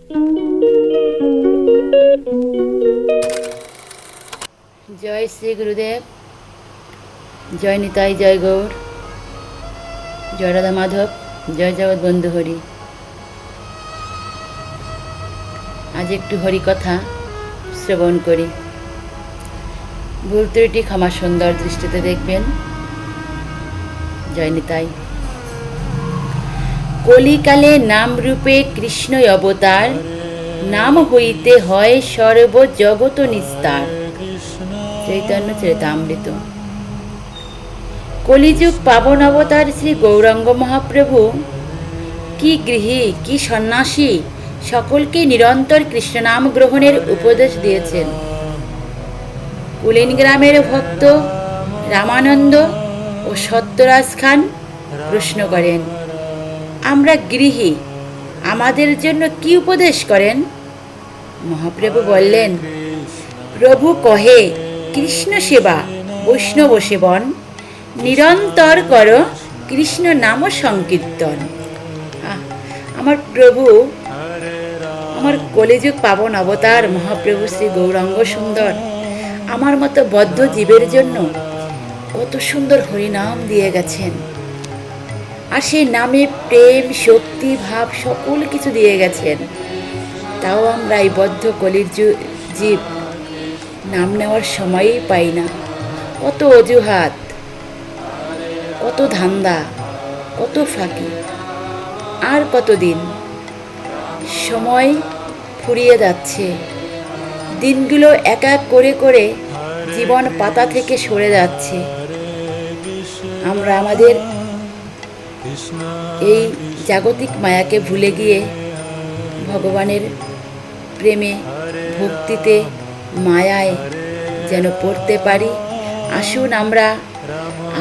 জয় শ্রী গুরুদেব, জয় নিতাই, জয় গৌর, জয় রাধা মাধব, জয় জগৎ বন্ধু হরি। আজ একটু হরি কথা শ্রবণ করি। ভুল ত্রুটি ক্ষমা সুন্দর দৃষ্টিতে দেখবেন। জয় নিতাই। কলিকালে নাম রূপে কৃষ্ণই অবতার, নাম হইতে হয় সর্ব জগত নিস্তার। চৈতন্য চরিতামৃত। কলিযুগ পাবন অবতার শ্রী গৌরাঙ্গ মহাপ্রভু কি গৃহী কি সন্ন্যাসী সকলকে নিরন্তর কৃষ্ণনাম গ্রহণের উপদেশ দিয়েছেন। কুলিন গ্রামের ভক্ত রামানন্দ ও সত্যরাজ খান প্রশ্ন করেন, আমরা গৃহী, আমাদের জন্য কি উপদেশ করেন? মহাপ্রভু বললেন, প্রভু কহে, কৃষ্ণ সেবা বৈষ্ণব সেবন, নিরন্তর কর কৃষ্ণ নাম সংকীর্তন। আমার প্রভু, আমার কলিযুগ পাবন অবতার মহাপ্রভু শ্রী গৌরাঙ্গ সুন্দর আমার মতো বদ্ধ জীবের জন্য কত সুন্দর হরিনাম দিয়ে গেছেন। আর সেই নামে প্রেম, শক্তি, ভাব সকল কিছু দিয়ে গেছেন। তাও আমরা এই বদ্ধ কলির জীব নাম নেওয়ার সময়ই পাই না। কত অজুহাত, কত ধান্দা, কত ফাঁকি। আর কতদিন? সময় ফুরিয়ে যাচ্ছে, দিনগুলো এক এক করে করে জীবন পাতা থেকে সরে যাচ্ছে। আমরা আমাদের এই জাগতিক মায়াকে ভুলে গিয়ে ভগবানের প্রেমে, ভক্তিতে, মায়ায় যেন পড়তে পারি। আসুন আমরা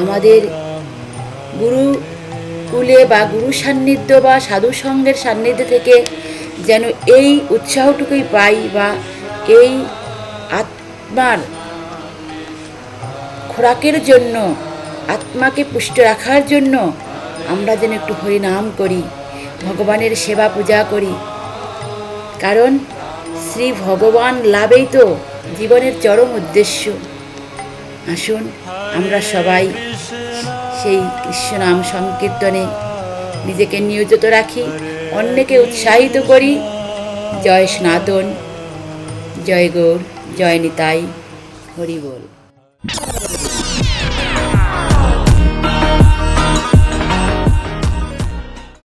আমাদের গুরুকুলে বা গুরু সান্নিধ্য বা সাধু সঙ্গের সান্নিধ্য থেকে যেন এই উৎসাহটুকুই পাই, বা এই আত্মার খোরাকের জন্য, আত্মাকে পুষ্ট রাখার জন্য আমরা যেন একটু হরিনাম করি, ভগবানের সেবা পূজা করি। কারণ শ্রী ভগবান লাভেই তো জীবনের চরম উদ্দেশ্য। আসুন আমরা সবাই সেই কৃষ্ণনাম সংকীর্তনে নিজেকে নিয়োজিত রাখি, অন্যকে উৎসাহিত করি। জয় সনাতন, জয় গৌর, জয় নিতাই, হরি বল।